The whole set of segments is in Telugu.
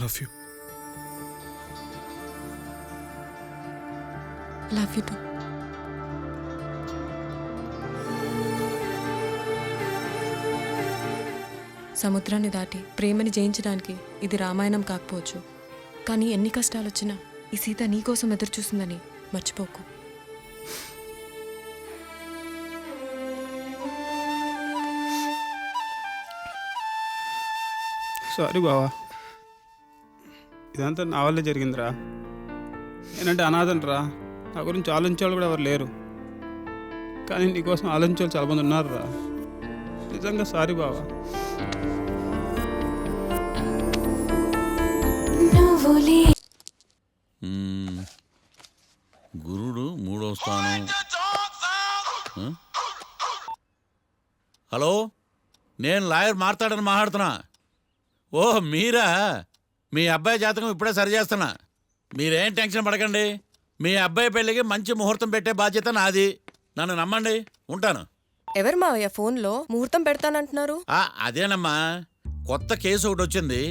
Love you. Love you to. సముద్రాన్ని దాటి ప్రేమని జయించడానికి ఇది రామాయణం కాకపోవచ్చు, కానీ ఎన్ని కష్టాలు వచ్చినా ఈ సీత నీకోసం ఎదురు చూస్తుందని మర్చిపోకు. సారీ బావా, ఇదంతా నా వల్లే జరిగిందిరా. నేనంటే అనాథనరా, నా గురించి ఆలోచించేవాళ్ళు కూడా ఎవరు లేరు. కానీ నీకోసం ఆలోచించే వాళ్ళు చాలామంది ఉన్నారు రా. నిజంగా సారీ బావా. గురుడు 3వ స్థానం. హలో, నేను లాయర్ మాట్లాడుతున్నా. ఓ మీరా? మీ అబ్బాయి జాతకం ఇప్పుడే సరి చేస్తున్నా. మీరేం టెన్షన్ పడకండి. మీ అబ్బాయి పెళ్ళికి మంచి ముహూర్తం పెట్టే బాధ్యత నాది. నన్ను నమ్మండి, ఉంటాను. ఎవరు మావయ్య ఫోన్లో ముహూర్తం పెడతానంటున్నారు? అదేనమ్మా, కొత్త కేసు ఒకటి వచ్చింది.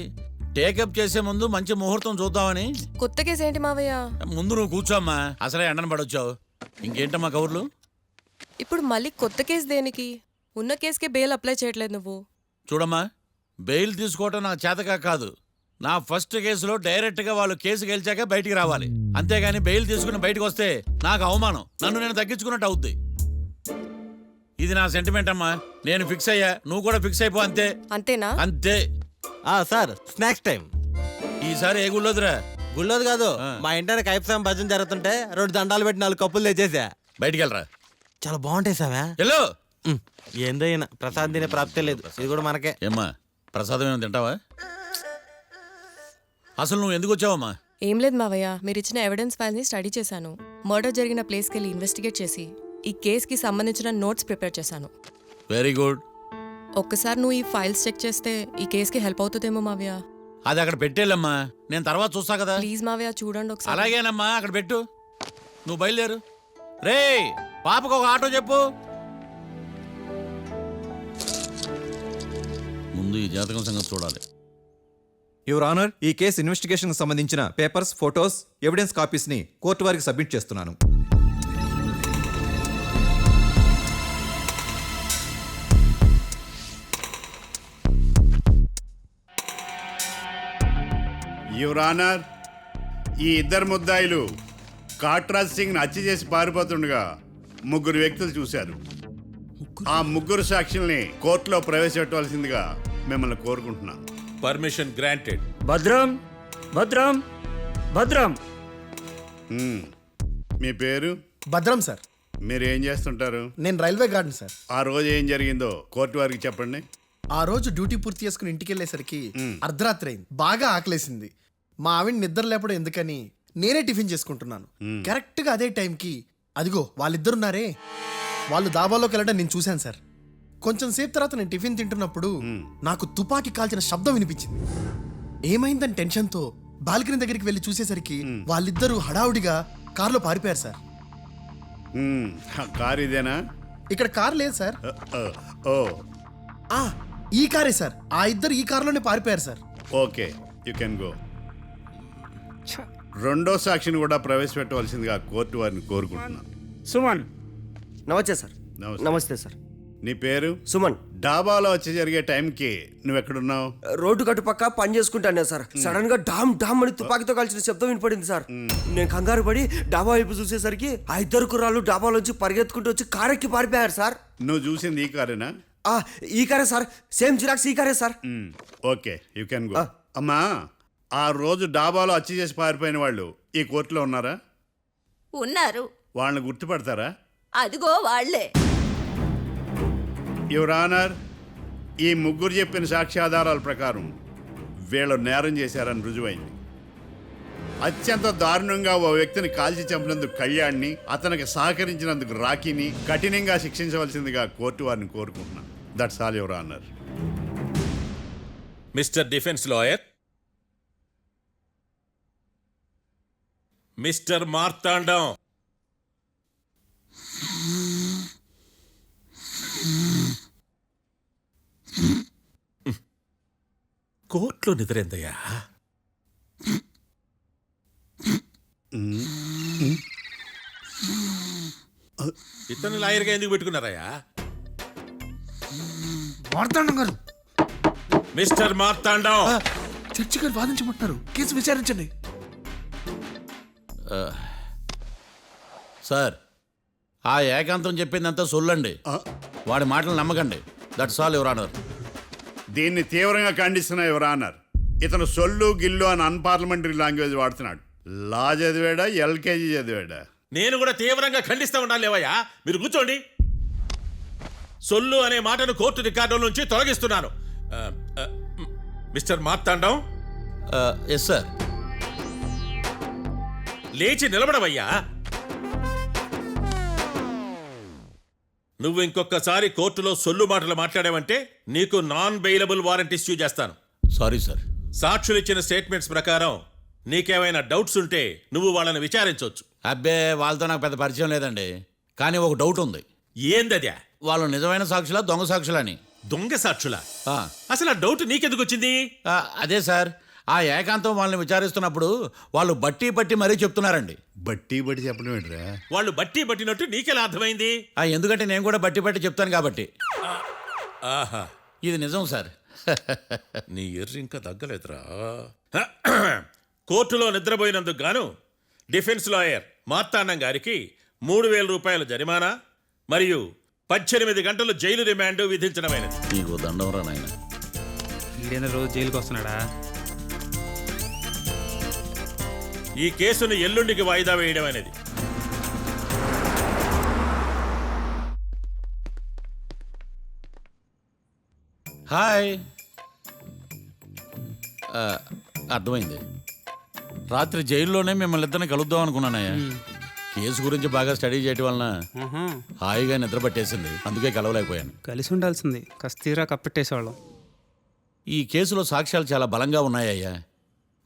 టేకప్ చేసే ముందు మంచి ముహూర్తం చూద్దామని. కొత్త కేసు ఏంటి మావయ్య? ముందు నువ్వు కూర్చోమ్మా, అసలే ఎండను పడొచ్చావు. ఇంకేంటమ్మా కబుర్లు? ఇప్పుడు మళ్ళీ కొత్త కేసు దేనికి? ఉన్న కేసుకే బెయిల్ అప్లై చేయట్లేదు నువ్వు. చూడమ్మా, బెయిల్ తీసుకోవటం నాకు చేతగా కాదు. నా ఫస్ట్ కేసులో డైరెక్ట్గా వాళ్ళు కేసు గెలిచాక బయటికి రావాలి. అంతేగాని బెయిల్ తీసుకుని బయటకు వస్తే నాకు అవమానం, నన్ను నేను తగ్గించుకున్నట్టు అవుద్ది. ఇది నా సెంటిమెంట్ అమ్మా. నేను ఫిక్స్ అయ్యా, నువ్వు కూడా ఫిక్స్ అయిపో. అంతే. అంతేనా? అంతే. Sir, snacks time. ఈసారి ఏ గుళ్ళోదిరా? గుళ్ళోది కాదు, మా ఇంటర్ కైప్సాం భజన జరుగుతుంటే 2 దండాలు పెట్టి 4 కప్పులు తెచ్చేసా. బయటికి వెళ్ళరా. చాలా బాగుంటాయి సావా. హలో, ఏందైనా ప్రసాద్ తినే ప్రాప్తే లేదు, ఇది కూడా మనకే. ఏమ్మా, ప్రసాదం ఏమైనా తింటావా? అసలు నువ్వు ఎందుకు వచ్చావమ్మా? ఏం లేదు మావయ్య, మీరు ఇచ్చిన ఎవిడెన్స్ ఫైల్ని స్టడీ చేశాను. మర్డర్ జరిగిన ప్లేస్కి వెళ్ళి ఇన్వెస్టిగేట్ చేసి ఈ కేసుకి సంబంధించిన నోట్స్ ప్రిపేర్ చేశాను. Very good. ఒక్కసారి నువ్వు ఈ ఫైల్స్ చెక్ చేస్తే ఈ కేసుకి హెల్ప్ అవుతుందేమో మావయ్య. అది అక్కడ పెట్టేళ్ళమ్మా, నేను తర్వాత చూస్తా కదా. ప్లీజ్ మావయ్య, చూడండి ఒకసారి. అలాగేనమ్మా, అక్కడ పెట్టు. నువ్వు బయలుదేరు. రే, పాపకు ఒక ఆటో చెప్పు. ముందు ఈ జాతకం సంగతి చూడాలి. యువర్ ఆనర్, ఈ కేసు ఇన్వెస్టిగేషన్ సంబంధించిన పేపర్స్, ఫోటోస్, ఎవిడెన్స్ కాపీస్ ని కోర్టు వారికి సబ్మిట్ చేస్తున్నాను. యువర్ ఆనర్, ఈ 2 ముద్దాయిలు కాట్రాజ్ సింగ్ని హత్య చేసి పారిపోతుండగా 3 వ్యక్తులు చూశారు. ఆ 3 సాక్షుల్ని కోర్టులో ప్రవేశపెట్టవలసిందిగా మిమ్మల్ని కోరుకుంటున్నాను. Permission granted. భద్రం భద్రం భద్రం. మీ పేరు? భద్రం సార్. మీరు ఏం చేస్తుంటారు? నేను రైల్వే గార్డెన్ సార్. ఆ రోజు ఏం జరిగిందో కోర్టు వారికి చెప్పండి. ఆ రోజు డ్యూటీ పూర్తి చేసుకుని ఇంటికి వెళ్ళేసరికి అర్ధరాత్రి అయింది. బాగా ఆకలేసింది. మా ఆవిడ నిద్ర లేపడం ఎందుకని నేనే టిఫిన్ చేసుకుంటున్నాను. కరెక్ట్ గా అదే టైంకి అదిగో వాళ్ళిద్దరున్నారే, వాళ్ళు దాబాలోకి వెళ్ళడం నేను చూశాను సార్. కొంచెం సేపు తర్వాత నేను టిఫిన్ తింటున్నప్పుడు నాకు తుపాకీ కాల్చిన శబ్దం వినిపించింది. ఏమైందని టెన్షన్తో బాల్కనీ దగ్గరికి వెళ్ళి చూసేసరికి వాళ్ళిద్దరూ హడావుడిగా కారులో పారిపోయారు సార్. కారు ఇదేనా? ఇక్కడ కారు లేదు సార్. ఈ కారే సార్. ఆ ఇద్దరు ఈ కారులోనే పారిపోయారు sir. Okay, you can go. 2వ సాక్షిని కూడా ప్రవేశపెట్టవలసిందిగా కోర్టు వారిని కోరుకుంటున్నాను. సుమన్. నమస్తే సార్. నమస్తే సార్. నీ పేరు? సుమన్. డాబాలో వచ్చి జరిగే టైంకి నువ్వు ఎక్కడున్నావు? రోడ్డు కట్టు పక్క పని చేసుకుంటాను సార్. సడన్ గా డామ్ డామ్ అని తుపాకీతో కాల్చిన శబ్దం వినపడింది సార్. నేను కంగారు పడి డాబా వైపు చూసేసరికి ఆ 2 కుర్రాళ్ళు డాబాలోంచి పరిగెత్తుకుంటూ వచ్చి కారెక్కి పారిపోయారు సార్. నువ్వు చూసింది ఈ కారేనా? ఈ కారే సార్. సేమ్ జిరాక్స్ ఈ కారే sir. Okay, you can go. అమ్మా, ఆ రోజు డాబాలో హత్య చేసి పారిపోయిన వాళ్ళు ఈ కోర్టులో ఉన్నారా? ఉన్నారు. వాళ్ళని గుర్తుపడతారా? అదిగో వాళ్లే. యువర్ ఆనర్, ఈ 3 చెప్పిన సాక్ష్యాధారాల ప్రకారం వీళ్ళు నేరం చేశారని రుజువైంది. అత్యంత దారుణంగా ఓ వ్యక్తిని కాల్చి చంపినందుకు కళ్యాణ్ని, అతనికి సహకరించినందుకు రాకీని కఠినంగా శిక్షించవలసిందిగా కోర్టు వారిని కోరుకుంటున్నాను. That's all your honour. Mister defence lawyer, mister Marthandam, కోర్టులో నిద్రేందయ్యా? ఇతను లాయర్గా ఎందుకు పెట్టుకున్నారయ్యా? మార్తాండం గారు, మిస్టర్ మార్తాండం, చర్చి గారు వాదించమంటున్నారు. కేసు విచారించండి. సార్, ఆ ఏకాంతం చెప్పిందంతా సొల్లండి. వాడి మాటలు నమ్మకండి. That's all your honour. దీన్ని తీవ్రంగా ఖండిస్తున్నా యువర్ ఆనర్. ఇతను సొల్లు గిల్లు అని అన్పార్లమెంటరీ లాంగ్వేజ్ వాడుతున్నాడు. లా చదివాడా, ఎల్కేజీ చదివాడా? నేను కూడా తీవ్రంగా ఖండిస్తా ఉండాలి లేవయ్యా. మీరు కూర్చోండి. సొల్లు అనే మాటను కోర్టు రికార్డుల నుంచి తొలగిస్తున్నాను. Mister Marthandam, yes sir. లేచి నిలబడవయ్యా. నువ్వు ఇంకొకసారి కోర్టులో సొల్లు మాటలు మాట్లాడావంటే నీకు నాన్ బెయిలబుల్ వారెంట్ ఇష్యూ చేస్తాను. Sorry sir. సాక్షులు ఇచ్చిన స్టేట్మెంట్స్ ప్రకారం నీకేమైనా డౌట్స్ ఉంటే నువ్వు వాళ్ళని విచారించవచ్చు. అబ్బే, వాళ్ళతో నాకు పెద్ద పరిచయం లేదండి. కానీ ఒక డౌట్ ఉంది. ఏందద్యా? వాళ్ళు నిజమైన సాక్షులా, దొంగ సాక్షులని? దొంగ సాక్షులా? ఆ, అసలు ఆ డౌట్ నీకెందుకు వచ్చింది? అదే సార్, ఆ ఏకాంతం వాళ్ళని విచారిస్తున్నప్పుడు వాళ్ళు బట్టి పట్టి మరీ చెప్తున్నారండి. బట్టి బట్టి చెప్పడం ఏంట్రా? వాళ్ళు బట్టి పట్టినట్టు నీకెలా అర్థమైంది? ఎందుకంటే నేను కూడా బట్టి పట్టి చెప్తాను కాబట్టి. ఆహా, ఇది నిజం సార్. నీ ఎర్రి ఇంకా తగ్గలేదురా. కోర్టులో నిద్రపోయినందుకు గాను డిఫెన్స్ లాయర్ మార్తాండం గారికి 3,000 రూపాయల జరిమానా మరియు 18 గంటలు జైలు రిమాండ్ విధించడమైనది. నీకు దండం రా నాయన. ఈడైనా రోజు జైలుకి వస్తున్నాడా? ఈ కేసును ఎల్లుండికి వాయిదా వేయడం అనేది. హాయ్. అర్థమైంది. రాత్రి జైల్లోనే మిమ్మల్ని ఇద్దరిని కలుద్దాం అనుకున్నానయ్యా. కేసు గురించి బాగా స్టడీ చేయటం వలన హాయిగా నిద్ర పట్టేసింది. అందుకే కలవలేకపోయాను. కలిసి ఉండాల్సింది. కస్తీరా కప్పెట్టేసేవాళ్ళం. ఈ కేసులో సాక్ష్యాలు చాలా బలంగా ఉన్నాయ్యా.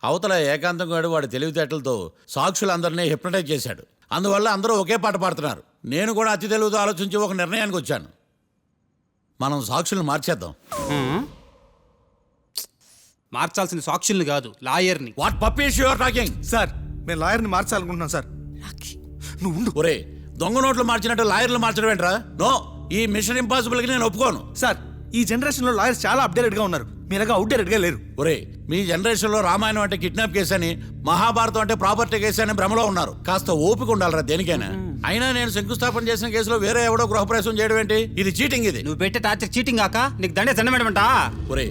అవతల ఏకాంతం గాడు వాడి తెలివితేటలతో సాక్షులందరినీ హిప్నటైజ్ చేశాడు. అందువల్ల అందరూ ఒకే పాట పాడుతున్నారు. నేను కూడా అతి తెలివితో ఆలోచించి ఒక నిర్ణయానికి వచ్చాను. మనం సాక్షులను మార్చేద్దాం. మార్చాల్సిన సాక్షుల్ని కాదు, లాయర్ని. What puppies you are talking? Sir, మేము లాయర్ని మార్చాలనుకుంటున్నాం సార్. నువ్వు ఉండు. ఒరే, దొంగ నోట్లు మార్చినట్టు లాయర్లు మార్చడం ఏంట్రా? నో, ఈ మిషన్ ఇంపాసిబుల్కి నేను ఒప్పుకోను. సార్, ఈ జనరేషన్లో లాయర్స్ చాలా అప్డేటెడ్గా ఉన్నారు. మీరుగా అవుట్డేటెడ్గా లేరు. ఒరే, మీ జనరేషన్లో రామాయణం అంటే కిడ్నాప్ కేసు అని, మహాభారతం అంటే ప్రాపర్టీ కేసు అని భ్రమలో ఉన్నారు. కాస్త ఓపిక ఉండాలరా దేనికైనా. అయినా నేను శంకుస్థాపన చేసిన కేసులో వేరే ఎవడో గృహప్రవేశం చేయడం ఏంటి? ఇది చీటింగ్. ఇది నువ్వు పెట్టే టార్చర్ చీటింగ్ కాక నీకు దండే దండమేడమంటా? ఒరే,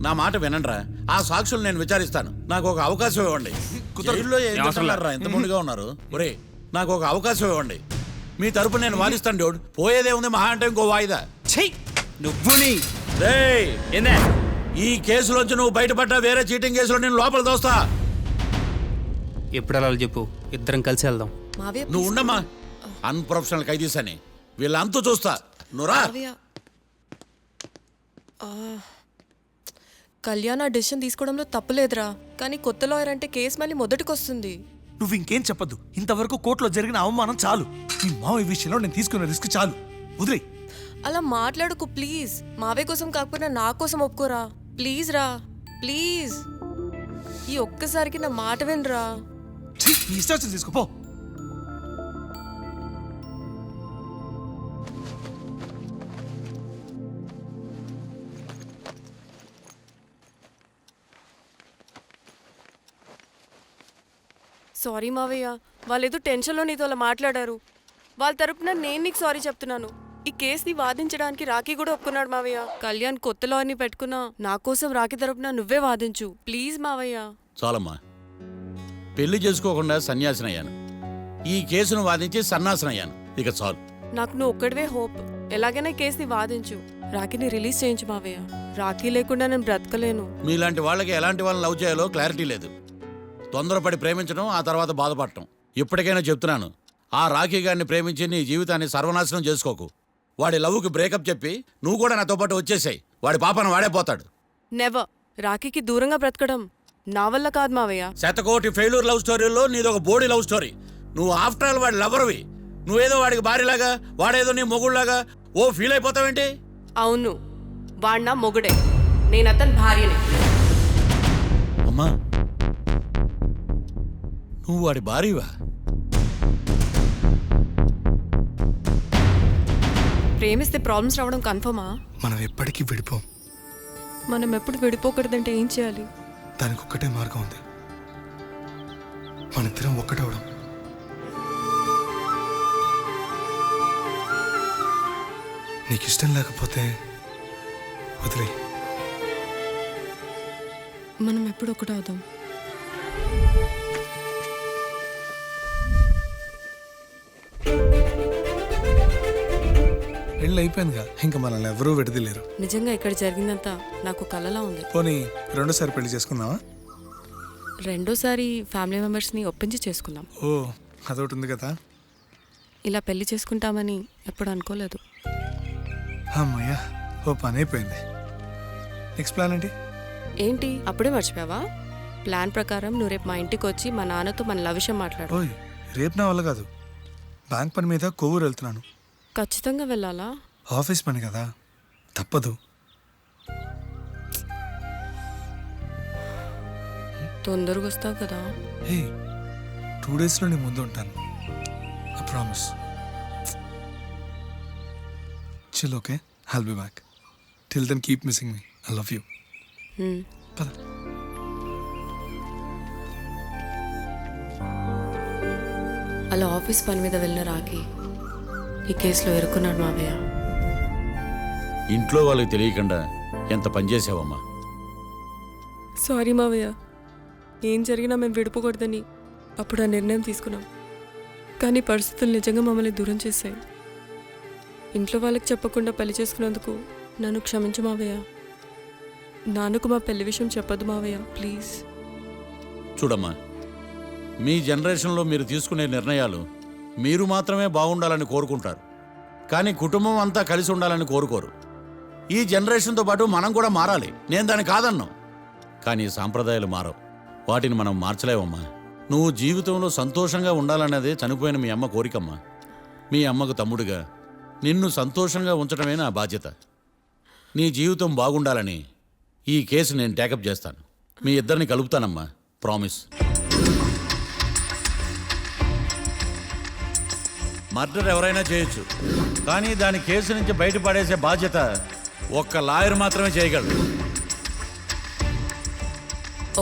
నా మాట వినండిరా. ఆ సాక్షులు నేను విచారిస్తాను. నాకు ఒక అవకాశం ఇవ్వండి. జైల్లో ఏం చేస్తున్నారా ఎంత ముందుగా ఉన్నారు? ఒరే, నాకు ఒక అవకాశం ఇవ్వండి. మీ తరపు నేను వాదిస్తాను. డోడ్ పోయేదే ఉంది, మహా అంటే ఇంకో వాయిదా. నువ్వు ఏందే ఈ కేసులోంచి నువ్వు బయటపడ్డా వేరే చీటింగ్ కేసులో నేను లోపల దోస్తా. ఎప్పుడు వెళ్ళాలి చెప్పు, ఇద్దరం కలిసి వెళ్దాం. మావయ్య, నువ్వు ఉండమ్మా. అన్ప్రొఫెషనల్ ఖైదీస్ అని వీళ్ళంతా చూస్తా. నువ్వురా. మావయ్య. కళ్యాణ్ ఆ డెసిషన్ తీసుకోవడంలో తప్పులేదురా. కానీ కొత్త లాయర్ అంటే కేసు మళ్ళీ మొదటికొస్తుంది. నువ్వు ఇంకేం చెప్పద్దు. ఇంతవరకు కోర్టులో జరిగిన అవమానం చాలు. ఈ మావయ్య విషయంలో నేను తీసుకున్న రిస్క్ చాలు. వదిలే. అలా మాట్లాడుకు ప్లీజ్. మావయ్య కోసం కాకపోయినా నా కోసం ఒప్పుకోరా ప్లీజ్ రా, ప్లీజ్. ఈ ఒక్కసారికి నా మాట వినరా. నీ ఇష్టం తీసుకోపో. సారీ మావయ్య, వాళ్ళేదో టెన్షన్లో నీతో అలా మాట్లాడారు. వాళ్ళ తరపున నేను నీకు సారీ చెప్తున్నాను. ఈ కేసుని వాదించడానికి రాఖీ కూడా ఒప్పుకున్నాడు మావయ్య. కళ్యాణ్ కొత్త లాయర్ని పెట్టుకున్నా నా కోసం రాఖీ తరపున నువ్వే వాదించు ప్లీజ్ మావయ్య. చాలమ్మా. పెళ్లి చేసుకోకుండా సన్యాసినయ్యాను. ఈ కేసును వాదించి సన్నాసనయ్యాను. ఇక చాలు. నాకు నువ్వు ఒక్కడివే హోప్. ఎలాగైనా ఈ కేసుని వాదించు. రాఖీని రిలీజ్ చేయించు మావయ్య. రాఖీ లేకుండా నేను బ్రతకలేను. మీలాంటి వాళ్ళకి ఎలాంటి వాళ్ళని లవ్ చేయాలో క్లారిటీ లేదు. తొందరపడి ప్రేమించడం, ఆ తర్వాత బాధపడటం. ఇప్పటికైనా చెప్తున్నాను, ఆ రాఖీ గారిని ప్రేమించి నీ జీవితాన్ని సర్వనాశనం చేసుకోకు. వాడి లవ్కి బ్రేకప్ చెప్పి నువ్వు కూడా నాతో పాటు వచ్చేసాయి. వాడి పాపను వాడే పోతాడు. నెవర్. రాఖీకి దూరంగా బ్రతకడం నా వల్ల కాదు మావయ్య. శతకోటి ఫెయిల్యూర్ లవ్ స్టోరీలో నీదొక బోడీ లవ్ స్టోరీ. నువ్వు ఆఫ్టర్ ఆల్ వాడి లవర్వి. నువ్వేదో వాడికి భార్యలాగా, వాడేదో నీ మొగుడులాగా ఓ ఫీల్ అయిపోతావేంటి? అవును, వాడు నా మొగుడే, నేను అతని భార్యని. అమ్మా, నువ్వు వాడి భార్యవా? ప్రేమిస్తే ప్రాబ్లమ్స్ రావడం కన్ఫర్మా? మనం ఎప్పటికీ విడిపోం. మనం ఎప్పుడు విడిపోకూడదంటే ఏం చేయాలి? దానికి ఒక్కటే మార్గం ఉంది, మనిద్దరం ఒక్కటవడం. నీకు ఇష్టం లేకపోతే వదిలే. మనం ఎప్పుడు ఒకటవుదాం. పెళ్ళి అయిపోయిందిగా, ఇంకా మనల్ని ఎవరూ విడదలేరు. నిజంగా ఇక్కడ జరిగిందంతా నాకు కలలా ఉంది. పోనీ రెండోసారి పెళ్లి చేసుకుందామా? రెండోసారి ఫ్యామిలీ మెంబర్స్ని ఒప్పించి చేసుకుందాం. ఓ, అదొకటి ఉంది కదా. ఇలా పెళ్లి చేసుకుంటామని ఎప్పుడు అనుకోలేదు. అమ్మయ్యా, ఓ పని అయిపోయింది. నెక్స్ట్ ప్లాన్ ఏంటి? ఏంటి అప్పుడే మర్చిపోయావా? ప్లాన్ ప్రకారం నువ్వు రేపు మా ఇంటికి వచ్చి మా నాన్నతో మన లవ్ విషయం మాట్లాడు. ఓయ్, రేపు నా వల్ల కాదు. బ్యాంక్ పని మీద కొవ్వూరు వెళ్తున్నాను. ఖచ్చితంగా వెళ్ళాలా? ఆఫీస్ పని కదా, తప్పదు. తొందరగా వస్తావు కదా. హే, 2 డేస్లో నీ ముందు ఉంటాను. I promise. Chill, okay? I'll be back. Till then keep missing me. I love you. పద. అలా ఆఫీస్ పని మీద వెళ్ళిన రాకి ఈ కేసులో ఎరుకున్నాడు మావయ్య. ఇంట్లో వాళ్ళకి తెలియకుండా ఎంత పనిచేసావమ్మా. సారీ మావయ్య, ఏం జరిగినా మేము విడిపోకూడదని అప్పుడు ఆ నిర్ణయం తీసుకున్నాం. కానీ పరిస్థితులు నిజంగా మమ్మల్ని దూరం చేశాయి. ఇంట్లో వాళ్ళకి చెప్పకుండా పెళ్లి చేసుకున్నందుకు నన్ను క్షమించు మావయ్య. నాన్నకు మా పెళ్లి విషయం చెప్పదు మావయ్య, ప్లీజ్. చూడమ్మా, మీ జనరేషన్లో మీరు తీసుకునే నిర్ణయాలు మీరు మాత్రమే బాగుండాలని కోరుకుంటారు, కానీ కుటుంబం అంతా కలిసి ఉండాలని కోరుకోరు. ఈ జనరేషన్తో పాటు మనం కూడా మారాలి, నేను దాన్ని కాదన్నాను. కానీ సాంప్రదాయాలు మారవు, వాటిని మనం మార్చలేవమ్మా. నువ్వు జీవితంలో సంతోషంగా ఉండాలన్నదే చనిపోయిన మీ అమ్మ కోరికమ్మా. మీ అమ్మకు తమ్ముడిగా నిన్ను సంతోషంగా ఉంచడమే నా బాధ్యత. నీ జీవితం బాగుండాలని ఈ కేసు నేను టేకప్ చేస్తాను. మీ ఇద్దరిని కలుపుతానమ్మా, ప్రామిస్. మర్డర్ ఎవరైనా చేయొచ్చు, కానీ దాని కేసు నుంచి బయటపడేసే బాధ్యత ఒక్క లాయర్ మాత్రమే చేయగలడు.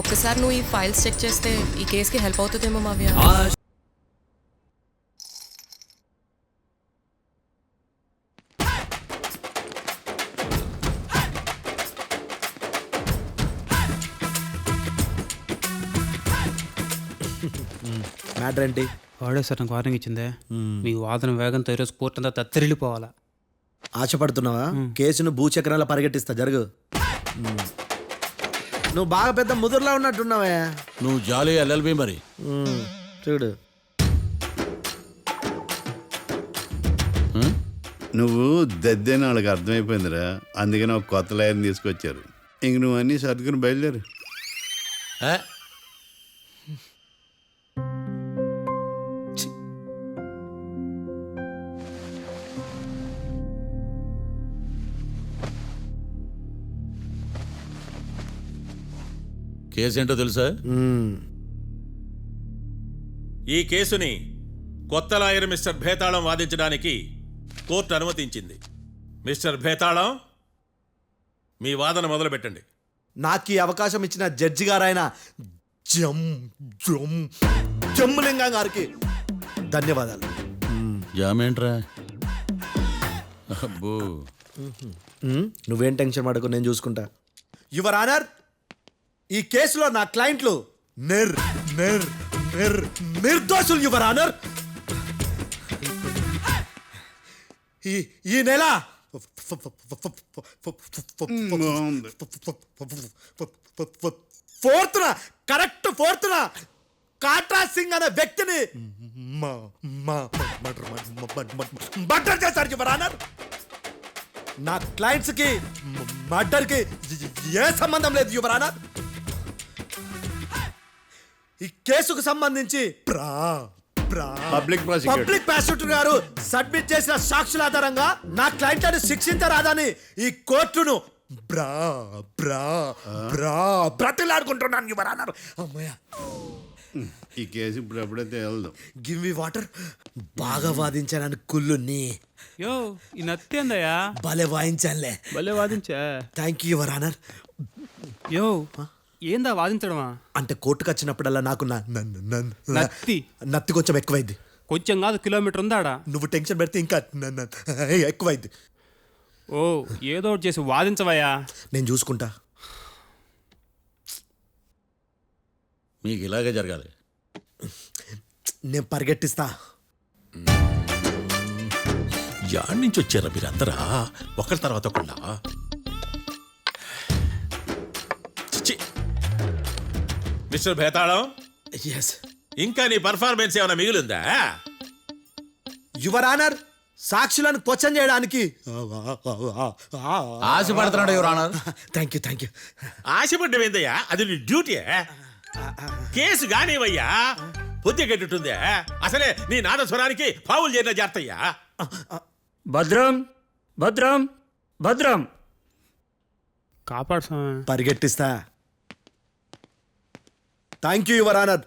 ఒక్కసారి నువ్వు ఈ ఫైల్స్ చెక్ చేస్తే ఈ కేసుకి హెల్ప్ అవుతుందేమో మావయ్య. మ్యాటర్ ఏంటి? వాడే సార్ నాకు వార్నింగ్ ఇచ్చిందే. మీ వాదన వేగంతో ఈరోజు కోర్టు అంతా తత్తరిల్లిపోవాలా. ఆశపడుతున్నావా? కేసును భూచక్రాల పరిగెట్టిస్తా, జరుగు. నువ్వు బాగా పెద్ద ముదురులా ఉన్నట్టున్నావే. నువ్వు జాలి ఎల్ఎల్బి మరి. చూడు, నువ్వు దద్దేని వాళ్ళకి అర్థమైపోయిందిరా, అందుకని ఒక కొత్త లాయర్ని తీసుకొచ్చారు. ఇంక నువ్వు అన్నీ సర్దుకుని బయలుదేరు. కేసేంటో తెలుసా? ఈ కేసుని కొత్త లాయర్ మిస్టర్ భేతాళం వాదించడానికి కోర్టు అనుమతించింది. మిస్టర్ భేతాళం, మీ వాదన మొదలు పెట్టండి. నాకు ఈ అవకాశం ఇచ్చిన జడ్జి గారైన జమ్ములింగం గారికి ధన్యవాదాలు. జామేంట్రా? అబ్బో, నువ్వేం టెన్షన్ పడకు, నేను చూసుకుంటా. యువర్ ఆనర్, ఈ కేసులో నా క్లయింట్లు నిర్దోషులు యువర్ ఆనర్. ఈ నెల 4th correct 4th Katra Singh అనే వ్యక్తిని మర్డర్ చేశారు యువర్ ఆనర్. నా క్లయింట్స్ కి మర్డర్ కి ఏ సంబంధం లేదు యువర్ ఆనర్. ఈ కేసుకు సంబంధించి పబ్లిక్ ప్రాసిక్యూటర్ గారు సబ్మిట్ చేసిన సాక్షుల ఆధారంగా నా క్లయింట్లను శిక్షించరాదని ఈ కోర్టును బ్రతిలాడుకుంటున్నాను యువర్ ఆనర్. అమ్మయ్య, ఈ కేసు ఇప్పుడు ఎప్పుడైతే వెళ్దాం. Give me water. బాగా వాదించానని కుళ్ళుని యో ఈ నత్తేందయ్యా భలే వాయించానులే. భలే వాదించా. Thank you your honour. యో ఏందా వాదించడమా? అంటే కోర్టుకు వచ్చినప్పుడల్లా నాకు నత్తి నత్తి కొంచెం ఎక్కువైంది. కొంచెం కాదు, కిలోమీటర్ ఉందాడా. నువ్వు టెన్షన్ పెడితే ఇంకా ఎక్కువైంది. ఓ ఏదో ఒకటి చేసి వాదించవయ్యా. నేను చూసుకుంటా. మీకు ఇలాగే జరగాలి. నేను పరిగెట్టిస్తా. యాడ్ నుంచి వచ్చారా మీరందరా ఒకరి తర్వాత ఒకళ్ళ? చిచ్చి. మిస్టర్ భేతాళం, ఎస్ ఇంకా నీ పర్ఫార్మెన్స్ ఏమైనా మిగిలిందా? యువర్ ఆనర్, సాక్షులను క్వశ్చన్ చేయడానికి. ఆశపడుతున్నాడు your honour. Thank you thank you. ఆశపడ్డం ఏందయ్యా? అది నీ డ్యూటీ. కేసు గానివయ్యా, పొద్దు గట్టుందే. అసలే నీ నాదస్వరానికి పావులు చేరిన జాతయ్యా. భద్రం భద్రం భద్రం. కాపాడు స్వామి. పరిగెట్టిస్తా. Thank you your honour.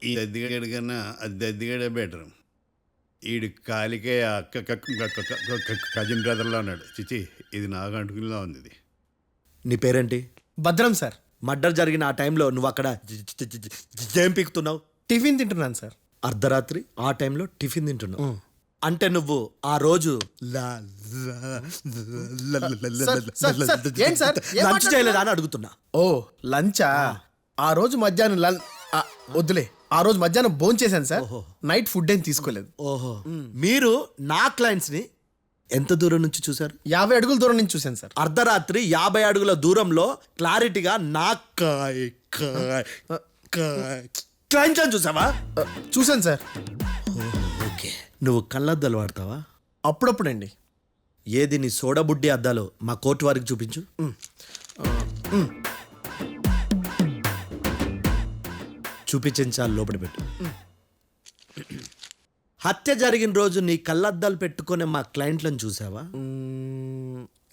ఈ దద్దిగాడి కన్నా అది దద్దిగాడే బెటర్. ఈడు కాలికే కజిన్ బ్రదర్లో ఉన్నాడు. చిచి, ఇది నాకు అంటుకునిలా ఉంది. ఇది నీ పేరేంటి? భద్రం సార్. మర్డర్ జరిగిన ఆ టైంలో నువ్వు అక్కడ ఏం పీకుతున్నావు? టిఫిన్ తింటున్నాను సార్. అర్ధరాత్రి ఆ టైంలో టిఫిన్ తింటున్నావు అంటే నువ్వు ఆ రోజు లంచ్ చేయలేదా అని అడుగుతున్నా. ఓ లంచా? ఆ రోజు మధ్యాహ్నం వద్దులే, ఆ రోజు మధ్యాహ్నం భోంచేశాను సార్. నైట్ ఫుడ్ ఏం తీసుకోలేదు. ఓహో, మీరు నా క్లయింట్స్ ని ఎంత దూరం నుంచి చూసారు? 50 అడుగుల దూరం నుంచి చూశాను సార్. అర్ధరాత్రి 50 అడుగుల దూరంలో క్లారిటీగా నా క్లయింట్స్ అని చూసావా? చూశాను సార్. ఓకే, నువ్వు కళ్ళద్దాలు వాడతావా? అప్పుడప్పుడండి. ఏది నీ సోడబుడ్డి అద్దాలు మా కోర్టు వారికి చూపించు. చూపించండి చాలు, లోపల పెట్టు. హత్య జరిగిన రోజు నీ కళ్ళద్దాలు పెట్టుకునే మా క్లయింట్లను చూసావా?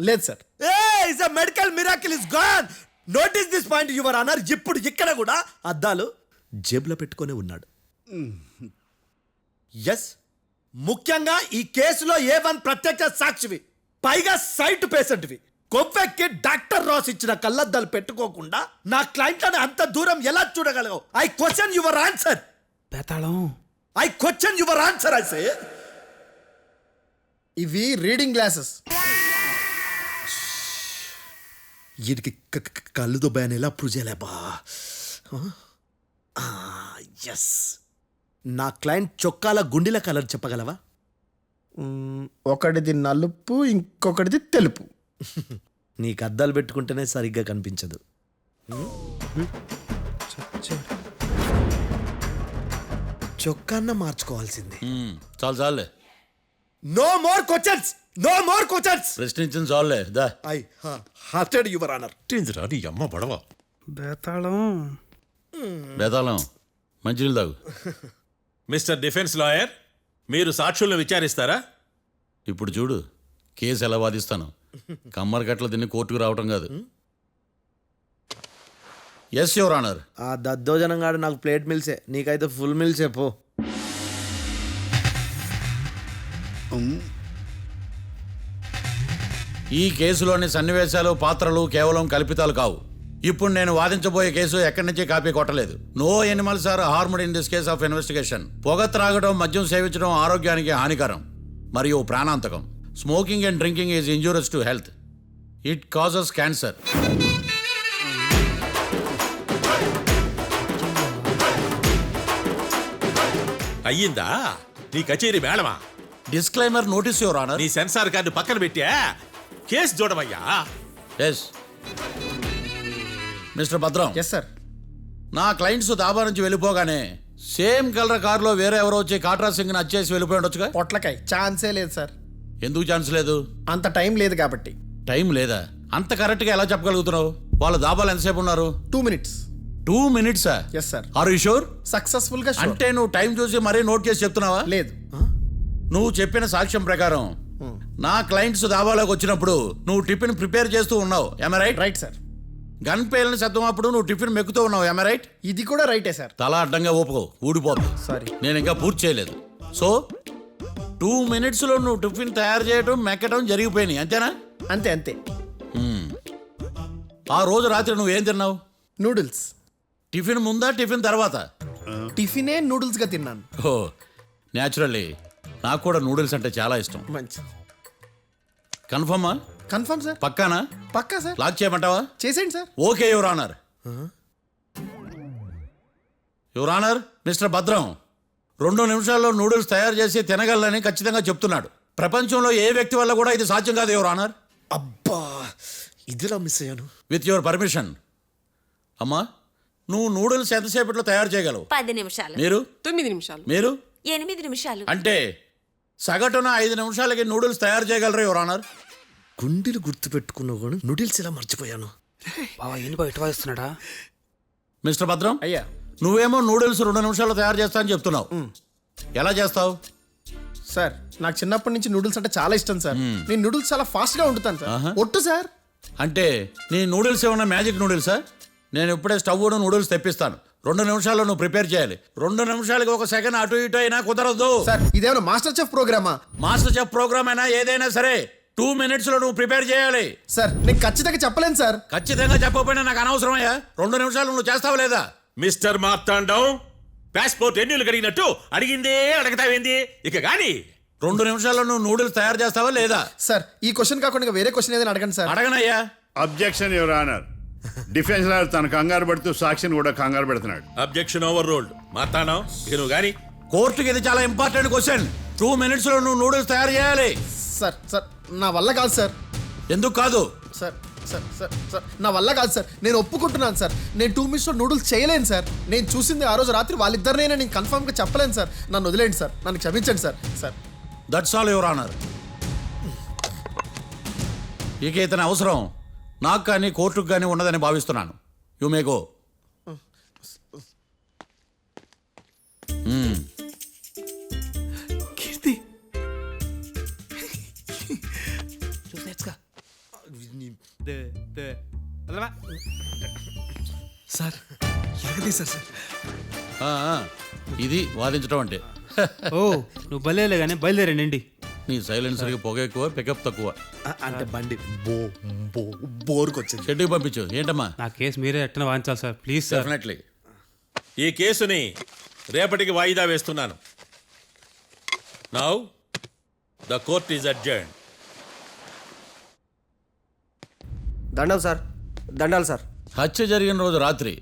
లేదు sir. Medical miracle is gone. Notice this point your honour. ఇప్పుడు ఇక్కడ కూడా అద్దాలు జేబులో పెట్టుకొని ఉన్నాడు. ఎస్, ముఖ్యంగా ఈ కేసులో A1 ప్రత్యక్ష సాక్షివి, పైగా సైట్ పేషెంట్వి. కొవ్వెక్కి డాక్టర్ రాస్ ఇచ్చిన కళ్ళద్దాలు పెట్టుకోకుండా నా క్లయింట్లను అంత దూరం ఎలా చూడగలవు? I question your answer. Bethalam, I question your answer. I say ఇవి రీడింగ్ గ్లాసెస్. వీడికి కళ్ళు దుబ్బాయని ఎలా ప్రూవ్ చేయలేబా? ఎస్, నా క్లయింట్ చొక్కాల గుండెల కలర్ చెప్పగలవా? ఒకటిది నలుపు, ఇంకొకటిది తెలుపు. నీకు అద్దాలు పెట్టుకుంటేనే సరిగ్గా కనిపించదు. చొక్కాన్న మార్చుకోవాల్సింది. చాలు చాలులే, no more questions, no more questions. ప్రశ్నించింది చాలులే. దా ఐ హార్టెడ్ యువర్ ఆనర్. నీ అమ్మ పడవ. బేతాళం. బేతాళం, మంచినీళ్ళు తాగు. మిస్టర్ డిఫెన్స్ లాయర్, మీరు సాక్షులను విచారిస్తారా? ఇప్పుడు చూడు కేసు ఎలా వాదిస్తాను. కమ్మరి గట్ల తిని కోర్టుకు రావటం కాదు. Yes your honour. ఆ దద్దోజనం కాడు నాకు ప్లేట్ మిల్సే, నీకైతే ఫుల్ మిల్సే పో. ఈ కేసులోని సన్నివేశాలు, పాత్రలు కేవలం కల్పితాలు కావు. ఇప్పుడు నేను వాదించబోయే కేసు ఎక్కడి నుంచి కాపీ కొట్టలేదు. No animals are harmed in this case of investigation. పొగ త్రాగడం, మద్యం సేవించడం ఆరోగ్యానికి హానికరం మరియు ప్రాణాంతకం. Smoking and drinking is injurious to health. It causes cancer. అయ్యిందా నీ కచేరీ మేళమా? Disclaimer notice your honour. నీ సెన్సార్ కార్డు పక్కన పెట్టా కేసు చూడమయ్యా. Yes mister Bhadram. Yes sir. నా క్లయింట్స్ దాబా నుంచి వెళ్ళిపోగానే సేమ్ కలర్ కారులో వేరే ఎవరో వచ్చి కాట్రా సింగ్ని వచ్చేసి వెళ్ళిపోయి ఉండొచ్చుగా? పొట్లకాయ ఛాన్సే లేదు సార్. ఎందుకు ఛాన్స్ లేదు? అంత టైం లేదు కాబట్టి. టైం లేదా? అంత కరెక్ట్గా ఎలా చెప్పగలుగుతున్నావు? వాళ్ళ దాబాలు ఎంతసేపు ఉన్నారు? 2 minutes. 2 minutes? Yes sir. Are you sure? Successful గా sure. అంటే నువ్వు టైం చూసి మరీ నోట్ చేసి చెప్తున్నావా? లేదు. నువ్వు చెప్పిన సాక్ష్యం ప్రకారం నా క్లయింట్స్ దాబాలోకి వచ్చినప్పుడు నువ్వు టిఫిన్ ప్రిపేర్ చేస్తూ ఉన్నావు. am I right? Right sir. Gun పేలిన శబ్దం అప్పుడు నువ్వు టిఫిన్ మెక్కుతూ ఉన్నావు, ఏమ రైట్? ఇది కూడా రైటే సార్. తల అడ్డంగా ఊపుకో, ఊడిపోతుంది. సారీ. నేను ఇంకా పూర్తి చేయలేదు. సో 2 minutesలో నువ్వు టిఫిన్ తయారు చేయడం మెక్కడం జరిగిపోయినాయి, అంతేనా? అంతే అంతే. ఆ రోజు రాత్రి నువ్వేం తిన్నావు? నూడిల్స్. టిఫిన్ ముందా టిఫిన్ తర్వాత? టిఫినే నూడిల్స్ గా తిన్నాను. ఓ న్యాచురల్లీ నాకు కూడా నూడిల్స్ అంటే చాలా ఇష్టం. మంచి. కన్ఫర్మా? Confirm sir. పక్కానా? పక్కా సార్. లాక్ చేయమంటావా? చేసేయండి సార్. Okay your honour. Your honour, mister Bhadram 2 నిమిషాల్లో నూడిల్స్ తయారు చేసి తినగలనని ఖచ్చితంగా చెప్తున్నాడు. ప్రపంచంలో ఏ వ్యక్తి వల్ల కూడా ఇది సాధ్యం కాదు యువర్ ఆనర్. అబ్బా, ఇదిలా మిస్ అయ్యాను. With your permission. అమ్మా, నువ్వు నూడిల్స్ ఎంతసేపట్లో తయారు చేయగలవు? 10 నిమిషాలు. మీరు? 9 నిమిషాలు. మీరు? 8 నిమిషాలు. అంటే సగటున 5 నిమిషాలకి నూడిల్స్ తయారు చేయగలరు యువర్ ఆనర్. గుండెలు గుర్తు పెట్టుకున్నావు కానీ నూడిల్స్ ఇలా మర్చిపోయాను. మిస్టర్ భద్రం, అయ్యా, నువ్వేమో నూడిల్స్ 2 నిమిషాల్లో తయారు చేస్తా అని చెప్తున్నావు. ఎలా చేస్తావు? సార్ నాకు చిన్నప్పటి నుంచి నూడిల్స్ అంటే చాలా ఇష్టం సార్. నేను నూడిల్స్ చాలా ఫాస్ట్ గా వండుతాను సార్. ఒట్టు సార్. అంటే నీ నూడిల్స్ ఏమన్నా మ్యాజిక్ నూడిల్సా? నేను ఇప్పుడే స్టవ్ నూడిల్స్ తెప్పిస్తాను. 2 నిమిషాల్లో నువ్వు ప్రిపేర్ చేయాలి. 2 నిమిషాలకి 1 సెకండ్ అటు ఇటు అయినా కుదరదు సార్. ఇదేమైనా మాస్టర్ చెఫ్ ప్రోగ్రామా? మాస్టర్ చెఫ్ ప్రోగ్రామ్ అయినా ఏదైనా సరే 2 minutesలో నువ్వు ప్రిపేర్ చేయాలి. సార్ నేను ఖచ్చితంగా చెప్పలేను సార్. ఖచ్చితంగా చెప్పకపోయినా నాకు అనవసరమయ్యా. 2 నిమిషాలు నువ్వు చేస్తావా లేదా? మిస్టర్ మార్తాండం, పాస్పోర్ట్ ఎన్నిళ్ళు కడిగినట్టు అడిగిందే అడగతావేంది? ఇక గాని 2 నిమిషాల్లో నువ్వు నూడిల్స్ తయారు చేస్తావా లేదా? సార్ ఈ క్వశ్చన్ కాకుండా ఇంకా వేరే క్వశ్చన్ ఏదైనా అడగండి సార్. అడగనయ్యా. Objection your honour. Defence lawyer తన కంగారు పడుతూ సాక్షిని కూడా కంగారు పెడుతున్నాడు. Objection over ruled. మార్తాండం, ఇక నువ్వు గాని. కోర్టుకి ఇది చాలా ఇంపార్టెంట్ క్వశ్చన్. 2 minutesలో నువ్వు నూడిల్స్ తయారు చేయాలి. సార్ సార్ నా వల్ల కాదు సార్. ఎందుకు కాదు? సార్ సార్ సార్ సార్ నా వల్ల కాదు సార్. నేను ఒప్పుకుంటున్నాను సార్. నేను 2 minutesలో నూడిల్స్ చేయలేను సార్. నేను చూసింది ఆ రోజు రాత్రి వాళ్ళిద్దరినైనా నేను కన్ఫర్మ్గా చెప్పలేను సార్. నన్ను వదిలేండి సార్. నన్ను క్షమించండి sir. Sir that's all your honour. ఇక ఇతని అవసరం నాకు కానీ కోర్టుకు కానీ ఉండదని భావిస్తున్నాను. You may go. Keerthi, sir ఎలాగది సార్? ఇది వాదించడం అంటే. ఓ నువ్వు బయలుదేరలే కానీ బయలుదేరండి. నీ సైలెన్సర్కి పొగ ఎక్కువ, పికప్ తక్కువ. అంటే బండి బోర్కి వచ్చింది. షెడ్యూల్ పంపించు. ఏంటమ్మా? నా కేసు మీరే ఎట్టన వాయించాలి సార్, ప్లీజ్ సార్. డెఫినెట్లీ. ఈ కేసుని రేపటికి వాయిదా వేస్తున్నాను. Now the court is adjourned. దండం సార్. దండాలి సార్. హత్య జరిగిన రోజు రాత్రి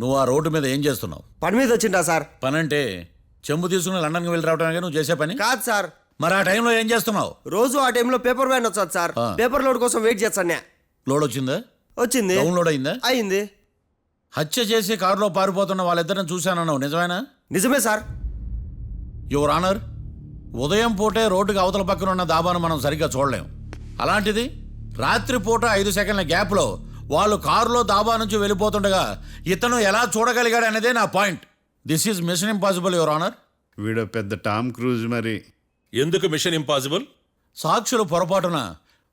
నువ్వు ఆ రోడ్డు మీద ఏం చేస్తున్నావు? పని మీద వచ్చిండా సార్? పని అంటే చెంబు తీసుకుని లండన్కి వెళ్ళి రావడానికి నువ్వు చేసే పని కాదు సార్. మరి ఆ టైంలో ఏం చేస్తున్నావు? రోజు ఆ టైంలో పేపర్ వ్యాన్ వచ్చాది సార్. పేపర్ లోడ్ కోసం వెయిట్ చేస్తాను. లోడ్ వచ్చిందా? వచ్చింది. డౌన్లోడ్ అయిందా? అయింది. హత్య చేసి కారులో పారిపోతున్న వాళ్ళిద్దరిని చూశానన్నావు, నిజమేనా? నిజమే సార్. యువర్ ఆనర్, ఉదయం పూటే రోడ్డుకి అవతల పక్కన ఉన్న దాబాను మనం సరిగ్గా చూడలేం. అలాంటిది రాత్రిపూట 5 సెకండ్ల గ్యాప్లో వాళ్ళు కారులో దాబా నుంచి వెళ్ళిపోతుండగా ఇతను ఎలా చూడగలిగాడు అనేదే నా point. This is mission impossible your honour. వీడు పెద్ద టామ్ క్రూజ్ మరి. ఎందుకు మిషన్ ఇంపాసిబుల్? సాక్షులు పొరపాటున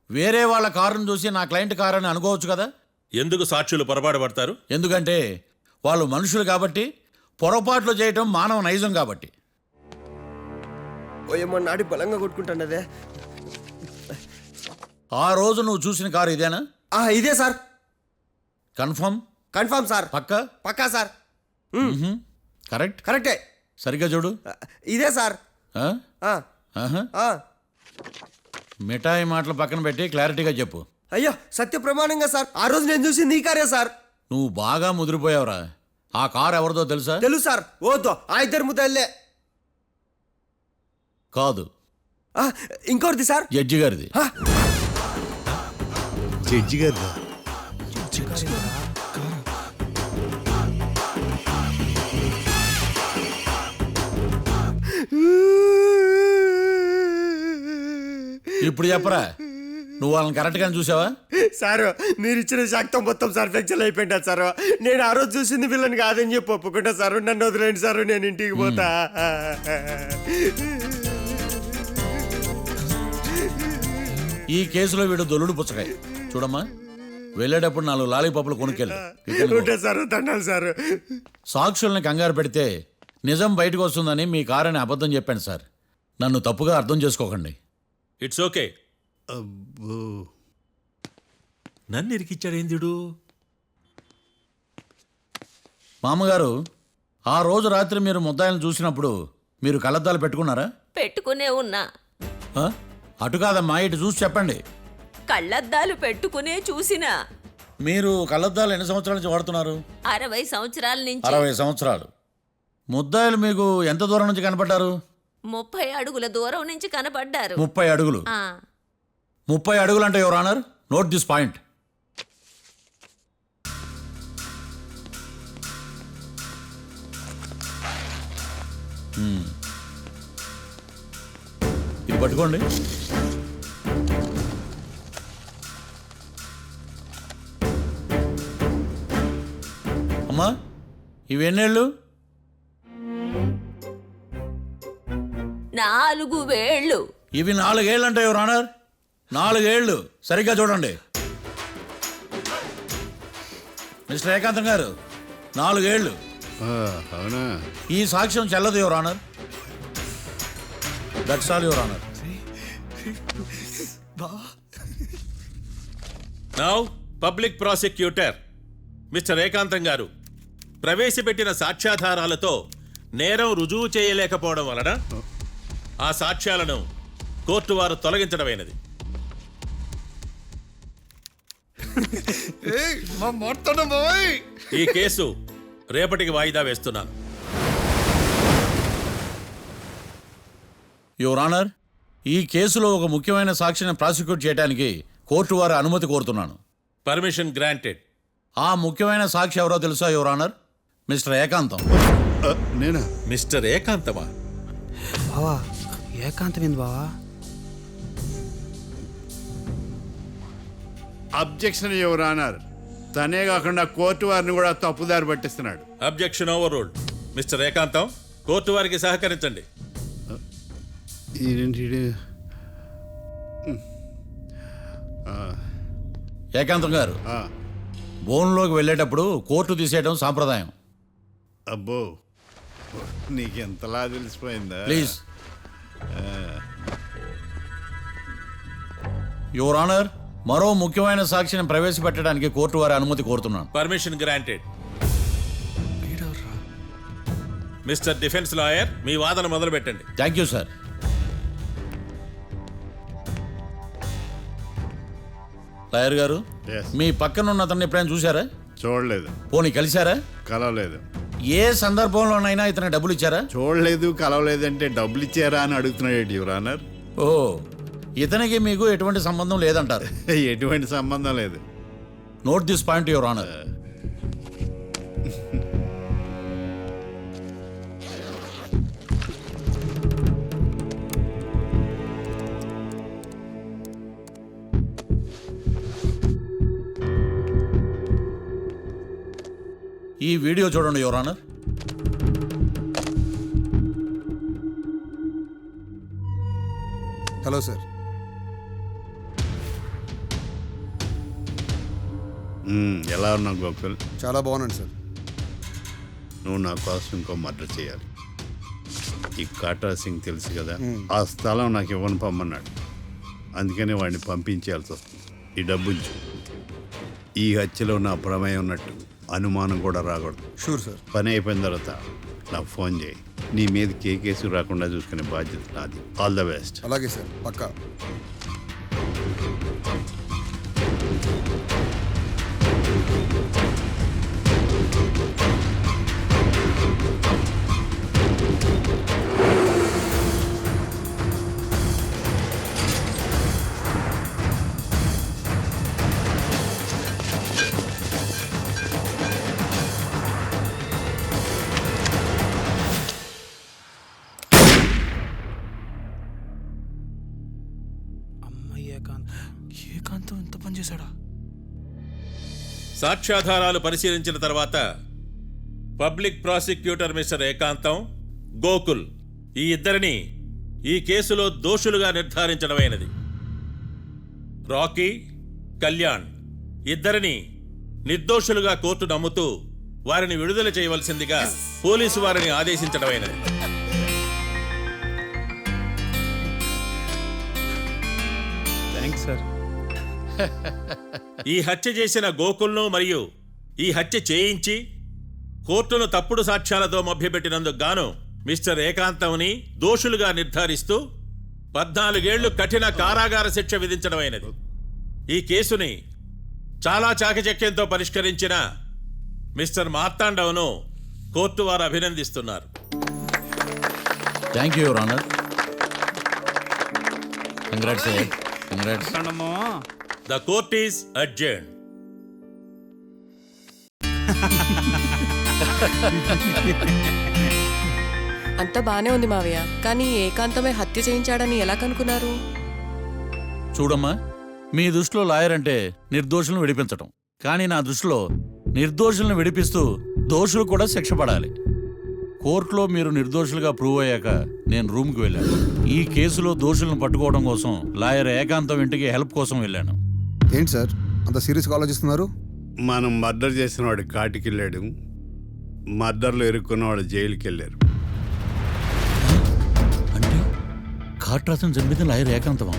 వేరే వాళ్ళ కారును చూసి నా క్లయింట్ కారు అని అనుకోవచ్చు కదా. ఎందుకు సాక్షులు పొరపాటు పడతారు? ఎందుకంటే వాళ్ళు మనుషులు కాబట్టి, పొరపాట్లు చేయటం మానవ నైజం కాబట్టి. ఓయమ్మ నాడి బలంగా కొట్టుకుంటానదే. ఆ రోజు నువ్వు చూసిన కారు ఇదేనా? ఇదే సార్. కన్ఫర్మ్? Confirm sir. పక్కా? పక్కా సార్. కరెక్ట్? కరెక్టే. సరిగ్గా చూడు. ఇదే సార్. మిఠాయి మాటలు పక్కన పెట్టి క్లారిటీగా చెప్పు. అయ్యో సత్య ప్రమాణంగా సార్, ఆ రోజు నేను చూసింది ఈ కారే సార్. నువ్వు బాగా ముదిరిపోయావురా. ఆ కారు ఎవరిదో తెలుసా? తెలుసు సార్. ఓతో ఆ ఇద్దరు ముద్దల్లే. కాదు, ఇంకోటిది సార్. జడ్జి గారిది. జడ్జి గారు ఇప్పుడు చెప్పరా, నువ్వు వాళ్ళని కరెక్ట్గానే చూసావా? సార్ మీరు ఇచ్చిన శాక్తం మొత్తం సార్ ఫ్లెక్చర్ అయిపోయింటా సార్. నేను ఆ రోజు చూసింది వీళ్ళని కాదని చెప్పి ఒప్పుకుంటా సార్. నన్ను వదిలేండి సార్, నేను ఇంటికి పోతా. ఈ కేసులో వీడు దొల్లుడు పుచ్చకాయ. చూడమ్మా, వెళ్ళేటప్పుడు 4 లాలీపాపులు కొనుక్కెళ్ళు. Sir దండాలి sir. సాక్షుల్ని కంగారు పెడితే నిజం బయటకు వస్తుందని మీ కారని అబద్ధం చెప్పాను సార్. నన్ను తప్పుగా అర్థం చేసుకోకండి. It's okay. నన్ను ఇరికిచ్చాడేందుడు? మామగారు, ఆ రోజు రాత్రి మీరు ముద్దాయిలను చూసినప్పుడు మీరు కళ్ళద్దాలు పెట్టుకున్నారా? పెట్టుకునే ఉన్నా. ఆ? అటు కాదమ్మా, ఇటు చూసి చెప్పండి. కళ్ళద్దాలు పెట్టుకునే చూసినా. మీరు కళ్ళద్దాలు ఎన్ని సంవత్సరాల నుంచి వాడుతున్నారు? 60 సంవత్సరాల నుంచి. 60 సంవత్సరాలు. ముద్దాయిలు మీకు ఎంత దూరం నుంచి కనపడ్డారు? 30 అడుగుల దూరం నుంచి కనపడ్డారు. 30 అడుగులు. 30 అడుగులు అంటే your honour, note this point. ఇది పట్టుకోండి. అమ్మా, ఇవి ఎన్నేళ్ళు? 4 వేళ్ళు. ఇవి 4 ఏళ్ళు అంటే యువర్ ఆనర్, 4 ఏళ్ళు. సరిగ్గా చూడండి మిస్టర్ ఏకాంతం గారు, 4 ఏళ్ళు. అవునా? ఈ సాక్ష్యం చెల్లదు your honour. That's all your honour. Now public prosecutor mister ఏకాంతం గారు ప్రవేశపెట్టిన సాక్ష్యాధారాలతో నేరం రుజువు చేయలేకపోవడం వలన ఆ సాక్ష్యాలను కోర్టు వారు తొలగించడమైనది. ఈ కేసు రేపటికి వాయిదా వేస్తున్నాను. యువర్ ఆనర్, ఈ కేసులో ఒక ముఖ్యమైన సాక్షిని ప్రాసిక్యూట్ చేయడానికి కోర్టు వారి అనుమతి కోరుతున్నాను. Permission granted. ఆ ముఖ్యమైన సాక్షి ఎవరో తెలుసా యువర్ ఆనర్? మిస్టర్ ఏకాంతం. నేనా? మిస్టర్ ఏకాంతమా? బావా ఏకాంతమైంది బావా. Objection your honour. తనే కాకుండా కోర్టు వారిని కూడా తప్పుదారి పట్టిస్తున్నాడు. Objection overruled. Mister Ekantham, కోర్టు వారికి సహకరించండి. ఏకాంతం గారు, బోన్లోకి వెళ్ళేటప్పుడు కోర్టు తీసేయడం సాంప్రదాయం. అబ్బో, నీకెంతలా తెలిసిపోయిందా? ప్లీజ్. యువర్ ఆనర్, మరో ముఖ్యమైన సాక్షిని ప్రవేశపెట్టడానికి కోర్టు వారి అనుమతి కోరుతున్నాను. Permission granted. Mister defence lawyer, మీ వాదన మొదలు పెట్టండి. Thank you sir. లాయర్ గారు, Yes. మీ పక్కన ఉన్న అతన్ని ఎప్పుడైనా చూసారా? చూడలేదు. పోనీ కలిశారా? కలవలేదు. ఏ సందర్భంలోనైనా ఇతనికి డబ్బులు ఇచ్చారా? చూడలేదు, కలవలేదు అంటే డబ్బులు ఇచ్చారా అని అడుగుతున్నాడు యువర్ ఆనర్. ఓ, ఇతనికి మీకు ఎటువంటి సంబంధం లేదంటారు? ఎటువంటి సంబంధం లేదు. Note this point your honour. ఈ వీడియో చూడండి యువర్ ఆనర్. Hello sir. ఎలా ఉన్నావు గోకుల్? చాలా బాగున్నాను సార్. నువ్వు నా కోసం ఇంకో మర్డర్ చేయాలి. ఈ కాటా సింగ్ తెలుసు కదా, ఆ స్థలం నాకు ఇవ్వని పొమ్మన్నాడు. అందుకనే వాడిని పంపించాల్సి వస్తుంది. ఈ డబ్బులు ఈ హత్యలో నా ప్రమేయం ఉన్నట్టు అనుమానం కూడా రాకూడదు. Sure sir. పని అయిపోయిన తర్వాత నాకు ఫోన్ చేయి. నీ మీద కేసు రాకుండా చూసుకునే బాధ్యత నాది. All the best. అలాగే సార్, పక్కా. ఏకాంతం ఎంత పని చేశాడా? సాక్ష్యాధారాలు పరిశీలించిన తర్వాత పబ్లిక్ ప్రాసిక్యూటర్ మిస్టర్ ఏకాంతం, గోకుల్ ఈ ఇద్దరిని ఈ కేసులో దోషులుగా నిర్ధారించడమైనది. రాకీ, కళ్యాణ్ ఇద్దరిని నిర్దోషులుగా కోర్టు నమ్ముతూ వారిని విడుదల చేయవలసిందిగా పోలీసు వారిని ఆదేశించడమైనది. Thanks sir. ఈ హత్య చేసిన గోకుల్ను మరియు ఈ హత్య చేయించి కోర్టును తప్పుడు సాక్ష్యాలతో మభ్యపెట్టినందుకు గాను మిస్టర్ ఏకాంతంని దోషులుగా నిర్ధారిస్తూ 14 ఏళ్లు కఠిన కారాగార శిక్ష విధించడమైనది. ఈ కేసుని చాలా చాకచక్యంతో పరిష్కరించిన మిస్టర్ మార్తాండవ్ను కోర్టు వారు అభినందిస్తున్నారు. Thank you your honour. Congrats. Congrats. The court is adjourned. అంతా బానే ఉంది మావయ్య, కానీ ఏకాంతమే హత్య చేయించాడని ఎలా కనుక్కున్నారు? చూడమ్మా, మీ దృష్టిలో లాయర్ అంటే నిర్దోషులను విడిపించటం, కానీ నా దృష్టిలో నిర్దోషులను విడిపిస్తూ దోషులు కూడా శిక్ష పడాలి. కోర్టులో మీరు నిర్దోషులుగా ప్రూవ్ అయ్యాక నేను రూమ్కి వెళ్ళాను. ఈ కేసులో దోషులను పట్టుకోవడం కోసం లాయర్ ఏకాంతం ఇంటికి హెల్ప్ కోసం వెళ్ళాను. ఏంటి సార్ అంత సీరియస్గా ఆలోచిస్తున్నారు? మనం మర్డర్ చేసిన వాడు కాటికి వెళ్ళాడు, మర్డర్లో ఇరుక్కున్నవాడు జైలుకి వెళ్ళారు. అంటే కాట్రాసం చంపితే లాయర్ ఏకాంతమా?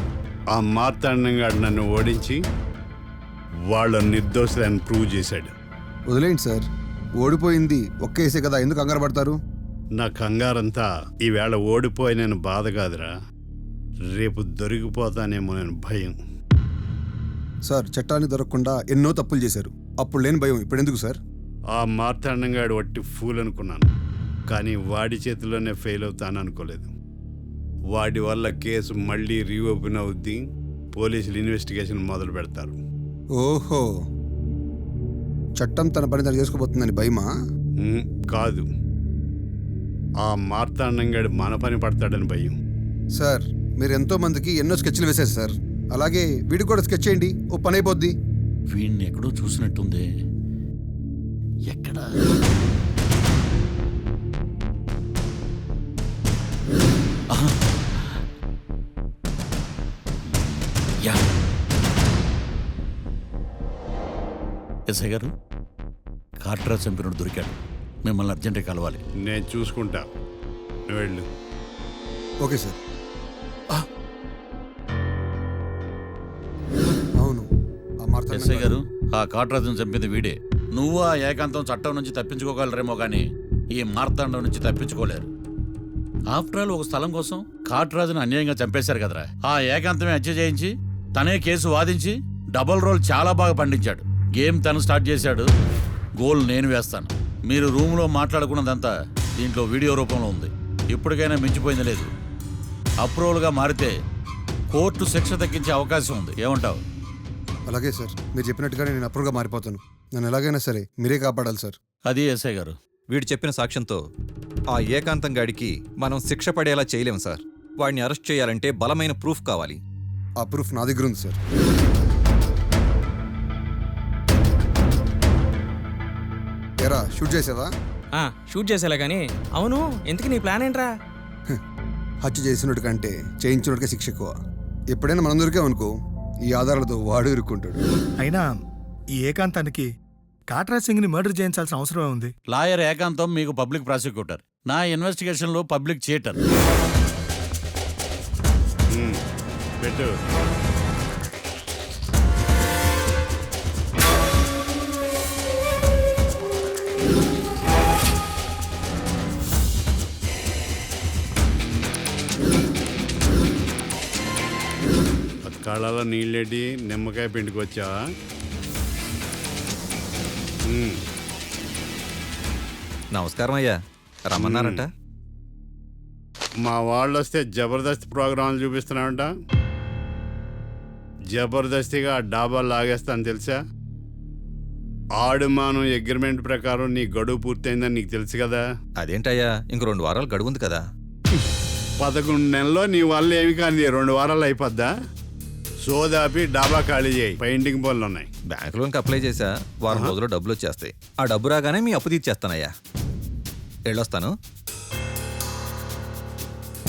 ఆ మార్తాండంగా నన్ను ఓడించి వాళ్ళ నిర్దోషులని ప్రూవ్ చేశాడు. వదిలేండి సార్, ఓడిపోయింది ఒక్క కేసే కదా, ఎందుకు కంగారు పడతారు? నా కంగారంతా ఈవేళ ఓడిపోయి నేను బాధ కాదురా, రేపు దొరికిపోతానేమో నేను భయం. సార్ చట్టానికి దొరకకుండా ఎన్నో తప్పులు చేశారు, అప్పుడు లేని భయం ఇప్పుడు ఎందుకు సార్? ఆ మార్తాండంగాడు వట్టి ఫూల్ అనుకున్నాను, కానీ వాడి చేతిలోనే ఫెయిల్ అవుతాను అనుకోలేదు. వాడి వల్ల కేసు మళ్ళీ రీఓపెన్ అవుద్ది, పోలీసులు ఇన్వెస్టిగేషన్ మొదలు పెడతారు. ఓహో, చట్టం తన పని తను చేసుకోబోతుందని భయమా? కాదు, ఆ మార్తాండంగాడు మన పని పడతాడని భయం. సార్ మీరు ఎంతో మందికి ఎన్నో స్కెచ్లు వేశారు సార్, అలాగే వీడికి కూడా స్కెచ్ చేయండి, ఓ పని అయిపోద్ది. వీడిని ఎక్కడో చూసినట్టుంది. ఎక్కడా? యా. ఎస్ఐ గారు, కాట్రా చంపినోడు దొరికాడు, మిమ్మల్ని అర్జెంటుగా కలవాలి. నేను చూసుకుంటా, నువ్వు వెళ్ళు. Okay sir. అవును, ఎస్ఐ గారు, ఆ కాట్రాజును చంపింది వీడే. నువ్వు ఆ ఏకాంతం చట్టం నుంచి తప్పించుకోగలరేమో కానీ ఈ మార్తాండం నుంచి తప్పించుకోలేరు. ఆఫ్టర్ ఆల్ ఒక స్థలం కోసం కాట్రాజును అన్యాయంగా చంపేశారు కదరా. ఆ ఏకాంతమే హత్య చేయించి తనే కేసు వాదించి డబుల్ రోల్ చాలా బాగా పండించాడు. గేమ్ తను స్టార్ట్ చేశాడు, గోల్ నేను వేస్తాను. మీరు రూమ్లో మాట్లాడుకున్నదంతా దీంట్లో వీడియో రూపంలో ఉంది. ఇప్పటికైనా మించిపోయింది లేదు. అప్రూవల్గా మారితే కోర్టు శిక్ష తగ్గించే అవకాశం ఉంది. ఏమంటావు? అలాగే సార్, మీరు చెప్పినట్టుగానే నేను అప్రూవ్గా మారిపోతాను. నన్ను ఎలాగైనా సరే మీరే కాపాడాలి సార్. అది ఎస్ఐ గారు. వీడు చెప్పిన సాక్ష్యంతో ఆ ఏకాంతం గాడికి మనం శిక్ష పడేలా చేయలేం సార్. వాడిని అరెస్ట్ చేయాలంటే బలమైన ప్రూఫ్ కావాలి. ఆ ప్రూఫ్ నా దగ్గర ఉంది సార్. ఏరా, షూట్ చేసావా? షూట్ చేసేలా కానీ. అవును, ఎందుకు నీ ప్లాన్ ఏంట్రా? హత్య చేసినట్టు కంటే చేయించినట్టుగా శిక్ష ఎక్కువ. ఎప్పుడైనా మనం దొరికామనుకో, ఈ ఆధారాలతో వాడు ఇరుక్కుంటాడు. అయినా ఈ ఏకాంతానికి కాట్రా సింగ్ని మర్డర్ చేయించాల్సిన అవసరమే ఉంది. లాయర్ ఏకాంతం మీకు పబ్లిక్ ప్రాసిక్యూటర్, నా ఇన్వెస్టిగేషన్లో పబ్లిక్ చీటర్. పెట్టు. కళ్ళలో నీళ్ళేటి నిమ్మకాయ పిండుకొచ్చావా? నమస్కారం అయ్యా, రమ్మన్నారంట. మా వాళ్ళు వస్తే జబర్దస్త్ ప్రోగ్రాంలు చూపిస్తున్నామంట. జబర్దస్తిగా డాబా లాగేస్తాను తెలుసా? ఆడుమానం అగ్రిమెంట్ ప్రకారం నీ గడువు పూర్తయిందని నీకు తెలుసు కదా. అదేంటయ్యా, ఇంక 2 వారాలు గడువు ఉంది కదా. 11 నెలల్లో నీ వల్ల ఏమి కానీ 2 వారాలు అయిపోద్దా? సోదాపి డాబా ఖాళీ చేయి, పెయింటింగ్ పనులు ఉన్నాయి. బ్యాంక్ లోన్కి అప్లై చేశా, వారం రోజుల్లో డబ్బులు వచ్చేస్తాయి. ఆ డబ్బు రాగానే మీ అప్పు తీర్చేస్తానయ్యా. వెళ్ళొస్తాను.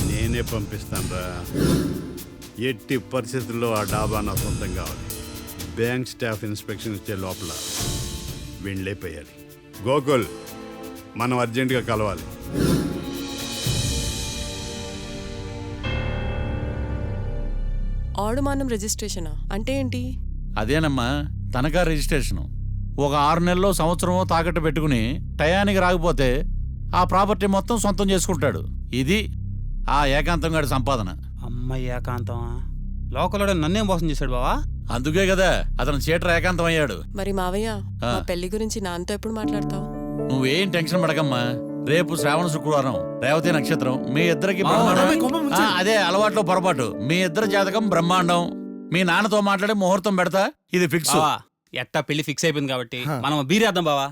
నేనే పంపిస్తాను రా. ఎట్టి పరిస్థితుల్లో ఆ డాబా నా సొంతం కావాలి. బ్యాంక్ స్టాఫ్ ఇన్స్పెక్షన్ ఇచ్చే లోపల వెళ్ళైపోయాలి. గోకుల్, మనం అర్జెంటుగా కలవాలి. ఆడుమానం రిజిస్ట్రేషనా అంటే ఏంటి? అదేనమ్మా తనఖా రిజిస్ట్రేషను. ఒక 6 నెలల్లో సంవత్సరమో తాకట్టు పెట్టుకుని టయానికి రాకపోతే ఆ ప్రాపర్టీ మొత్తం సొంతం చేసుకుంటాడు. ఇది ఆ ఏకాంతం గారి సంపాదన. అమ్మ ఏకాంతం లోకల్లో నన్నేం మోసం చేశాడు బావా? అందుకే కదా అతను చీటర్ ఏకాంతం అయ్యాడు. మరి మావయ్య, మా పెళ్లి గురించి నాన్నతో ఎప్పుడు మాట్లాడతావు? నువ్వేం టెన్షన్ పడకమ్మా. రేపు శ్రావణ శుక్రవారం, రేవతి నక్షత్రం, మీ ఇద్దరికి బ్రహ్మాండం. అదే అలవాట్లో పొరపాటు. మీ ఇద్దరి జాతకం బ్రహ్మాండం. మీ నాన్నతో మాట్లాడి ముహూర్తం పెడతా. ఇది ఫిక్స్. ఎట్టా పెళ్లి ఫిక్స్ అయిపోయింది కాబట్టి మనం బీరేద్దాం బావా.